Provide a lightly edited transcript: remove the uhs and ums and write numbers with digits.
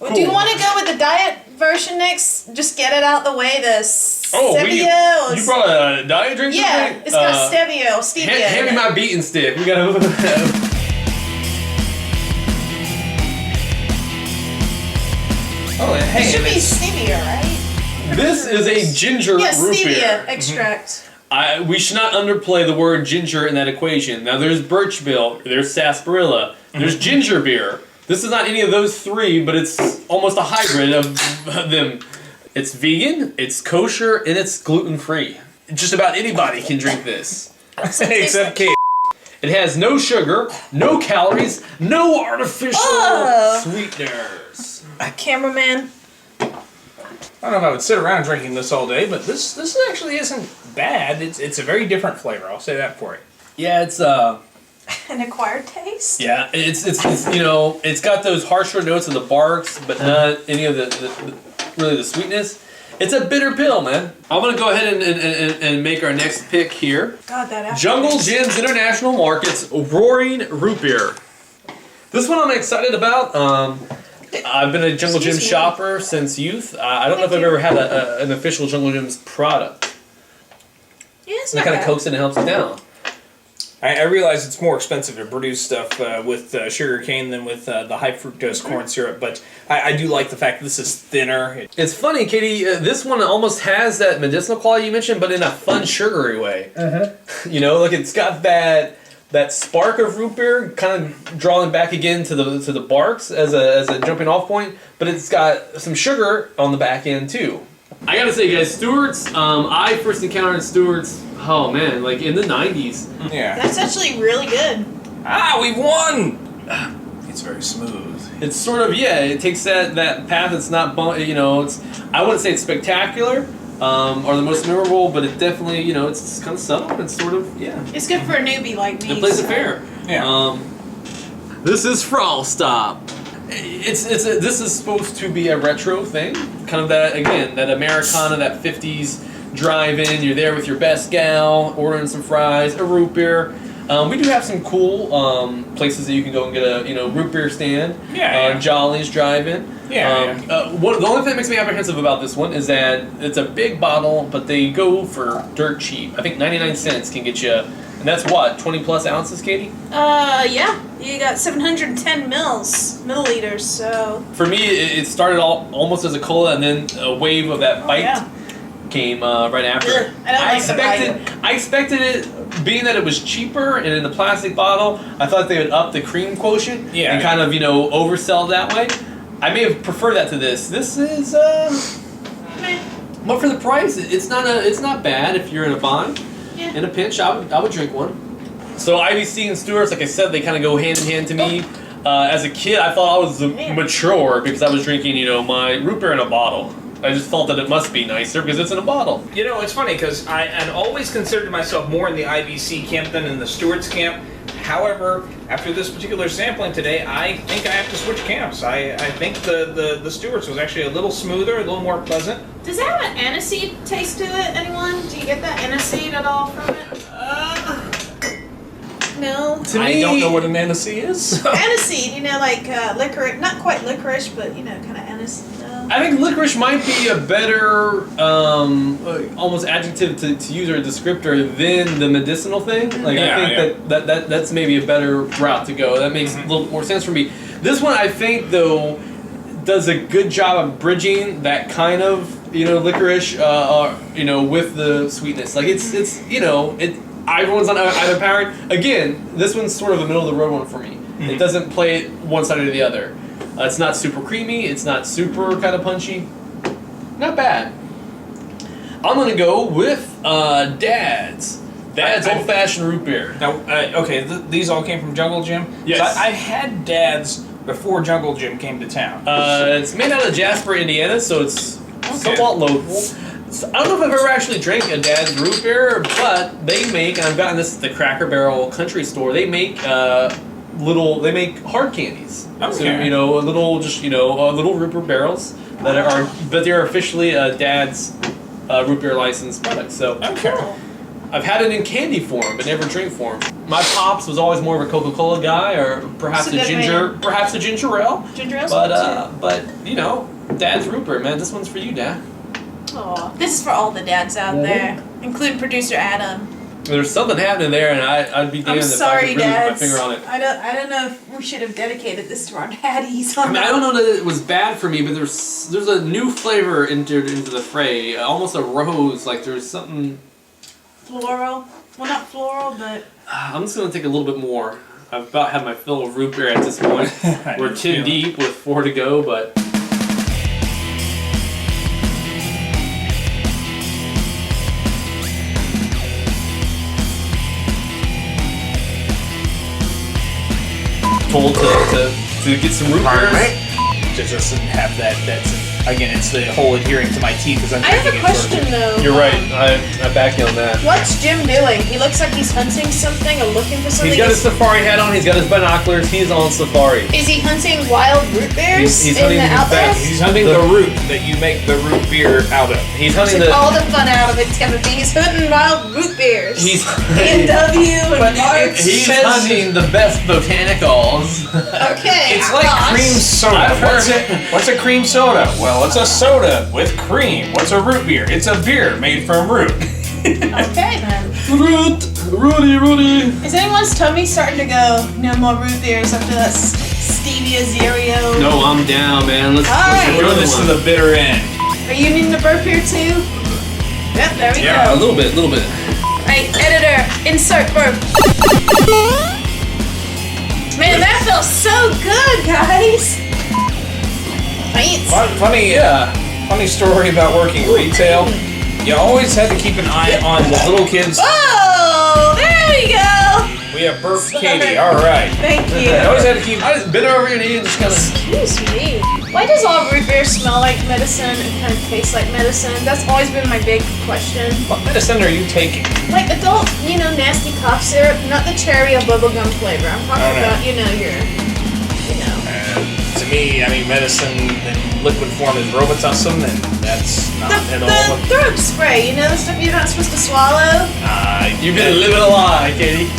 Well, do you want to go with the diet version next? Just get it out the way. The Stevia. You brought a diet drink? Yeah, it's got Stevia. Hand me my beating stick. We gotta. Oh, hey. It should be Stevia, right? This is a ginger root Stevia beer. extract. We should not underplay the word ginger in that equation. Now, there's birch bill, there's sarsaparilla, there's ginger beer. This is not any of those three, but it's almost a hybrid of them. It's vegan, it's kosher, and it's gluten-free. Just about anybody can drink this. Except Kate. It has no sugar, no calories, no artificial sweeteners. Cameraman. I don't know if I would sit around drinking this all day, but this actually isn't bad. It's a very different flavor. I'll say that for you. Yeah, it's An acquired taste. yeah, it's you know, it's got those harsher notes of the barks, but not any of the really the sweetness. It's a bitter pill, man. I'm gonna go ahead and make our next pick here. God, that aftertaste. Jungle Gym's International Markets Roaring Root Beer. This one I'm excited about. I've been a Jungle Gym shopper since youth. I don't know if I've ever had an official Jungle Gym's product. Yeah, it's That not kind of bad. coaxes and helps it down. I realize it's more expensive to produce stuff with sugar cane than with the high fructose corn syrup, but I do like the fact that this is thinner. It's funny, Katie. This one almost has that medicinal quality you mentioned, but in a fun, sugary way. You know, like it's got that spark of root beer, kind of drawing back again to the barks as a jumping off point, but it's got some sugar on the back end too. I gotta say, guys, Stewart's. I first encountered Stewart's. Oh man, like in the '90s. Yeah. That's actually really good. Ah, we've won! It's very smooth. It's sort of it takes that path. It's not you know. It's I wouldn't say it's spectacular. Or the most memorable, but it definitely, you know, it's kind of subtle. It's sort of, It's good for a newbie like me. It plays it fair. Yeah. This is Frostop. This is supposed to be a retro thing, kind of that Americana, that '50s drive-in. You're there with your best gal, ordering some fries, a root beer. We do have some cool places that you can go and get a root beer stand. Jolly's Drive-In. The only thing that makes me apprehensive about this one is that it's a big bottle, but they go for dirt cheap. I think 99 cents can get you, and that's what, 20 plus ounces, Katie? Yeah. You got 710 milliliters, so. For me, it started almost as a cola, and then a wave of that bite came right after. Ugh, I expected it, being that it was cheaper and in the plastic bottle, I thought they would up the cream quotient and kind of, oversell that way. I may have preferred that to this. This is, but for the price, it's not bad if you're in a bind. Yeah. In a pinch, I would drink one. So IBC and Stewart's, like I said, they kind of go hand in hand to me. As a kid, I thought I was mature because I was drinking, my root beer in a bottle. I just thought that it must be nicer because it's in a bottle. You know, it's funny because I had always considered myself more in the IBC camp than in the Stewart's camp. However, after this particular sampling today, I think I have to switch camps. I think the Stewart's was actually a little smoother, a little more pleasant. Does it have an aniseed taste to it, anyone? Do you get that aniseed at all from it? No. To me, I don't know what an aniseed is. Aniseed, like licorice, not quite licorice, but kind of aniseed. I think licorice might be a better almost adjective to use or a descriptor than the medicinal thing. Like I think that's maybe a better route to go. That makes a little more sense for me. This one I think though does a good job of bridging that kind of licorice with the sweetness. Like it's everyone's on either powered. Again, this one's sort of a middle of the road one for me. Mm-hmm. It doesn't play it one side or the other. It's not super creamy. It's not super kind of punchy. Not bad. I'm gonna go with Dad's old-fashioned root beer. Now, these all came from Jungle Gym? Yes. So I had Dad's before Jungle Gym came to town. It's made out of Jasper, Indiana, so it's somewhat local. So I don't know if I've ever actually drank a Dad's root beer, but they make, and I've gotten this at the Cracker Barrel country store, they make they make hard candies. Okay. So, little root beer barrels but they're officially Dad's root beer licensed product. So okay. I've had it in candy form, but never drink form. My pops was always more of a Coca-Cola guy, or perhaps It's a a good ginger, man. perhaps a ginger ale. Ginger ale's But good too. but you know, Dad's root beer, man. This one's for you, Dad. Aw, this is for all the dads out there, including producer Adam. There's something happening there, and I'd be damned I'm if I sorry, could really put my dads. finger on it. I don't know if we should have dedicated this to our daddies. I mean, I don't know that it was bad for me, but there's a new flavor entered into the fray, almost a rose. Like there's something. Floral. Well, not floral, but I'm just gonna take a little bit more. I've about had my fill of root beer at this point. We're 10 deep with 4 to go, but. Told to get some root beers. Just doesn't have that. That's again, it's the whole adhering to my teeth as I'm I have drinking a it, sort of. question though. You're right. I back you on that. What's Jim doing? He looks like he's hunting something or looking for something. He's got his safari hat on. He's got his binoculars. He's on safari. Is he hunting wild root bears He's in hunting the the outback? best. He's hunting the root that you make the root beer out of. He's hunting Took the. all the fun out of it, Timothy. He's hunting wild root bears. He's B&W and Marks. he's hunting the best botanicals. Okay. It's like gosh. cream soda. I've heard What's a cream soda? Well, it's a soda with cream. What's a root beer? It's a beer made from root. Okay then. Rudy. Is anyone's tummy starting to go, no more root beers after that Stevia Zero? No, I'm down, man. Let's Alright. enjoy We're this to the bitter end. Are you needing a burp here too? Yep, there we a go. little bit. Right, editor, insert burp. Man, that felt so good, guys. Thanks. Funny story about working retail. You always had to keep an eye on the little kids. Oh, there we go. We have burp Katie. All right. Thank I you. always had to keep. I just bit over your knee and just kind of. Excuse me. Why does all root beer smell like medicine and kind of taste like medicine? That's always been my big question. What medicine are you taking? Like adult, nasty cough syrup, not the cherry or bubblegum flavor. I'm talking Okay. about, To me, I mean, medicine in liquid form is Robitussin, and that's not at all. The throat spray, the stuff you're not supposed to swallow. You've been living a lie, Katie.